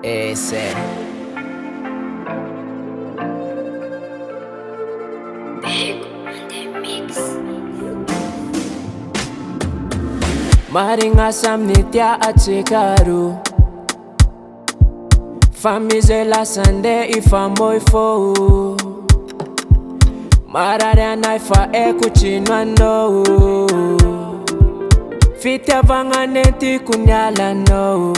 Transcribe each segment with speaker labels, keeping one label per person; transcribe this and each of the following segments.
Speaker 1: Ese Maringa samnitia atsikaru Famize la sande ifamoifo Marare naifa ekuchinwa no Fitia vanganenti kunyala no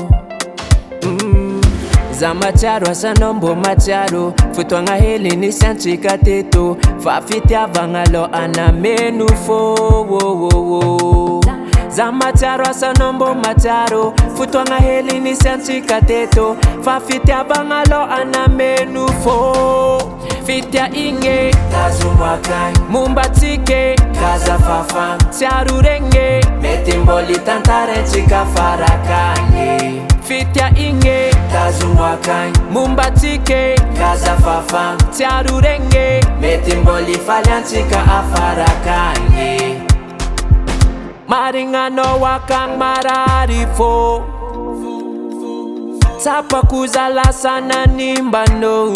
Speaker 1: Zamacharo asanombo macharo Futwanga hili ni sanchika teto Fafitia vangalo anamenu fo Zamacharo asanombo macharo Futwanga hili ni sanchika teto Fafitia vangalo anamenu fo Fitia Igny tazumwakai mumbatike kaza fafa Siarurenge metimboli tantare chika farakanye Fitia Igny tazumwakai mumbatike kaza fafa Siarurenge metimboli falyanchika afarakanye Maringano wakang mararifo Sapa kuzala sana nimbano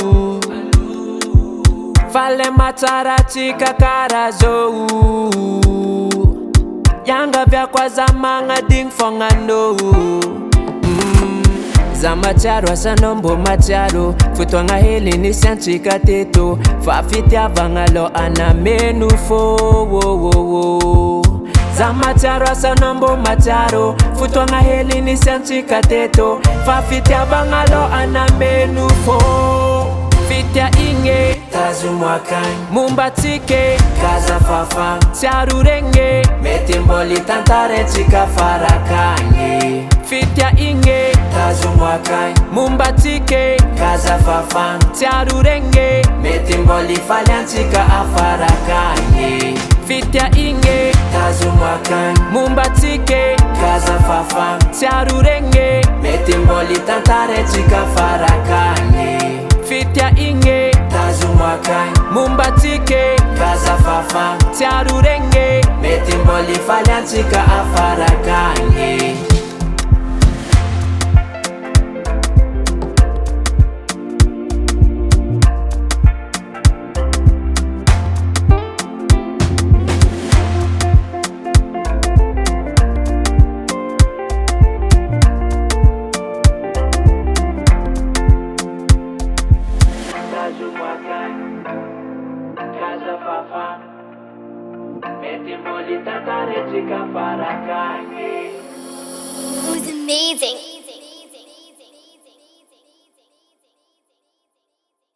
Speaker 1: Fale mahatsara chika karaha Hiangaviako mañadiño foaña Zamacharo asanombo macharo Futwanga hili ni sanchika teto Fafitia vangalo anamenu fo Zamacharo asanombo macharo Futwanga hili ni sanchika teto Fafitia vangalo anamenu fo Fitia Igny tazumwakai mumbatike kaza fafa Siarurenge metimboli tantare chika farakanye Fitia Igny tazumwakai mumbatike kaza fafa Siarurenge metimboli falyanchika afarakanye Fitia Igny tazumwakai mumbatike kaza fafa Siarurenge metimboli tantare chika farakanye Fitia Igny tazumwakai mumbatike kaza fafa Siarurenge metimboli falyanchika afarakanye Kaza fafa metimboli tantare chika farakanye.
Speaker 2: It was amazing.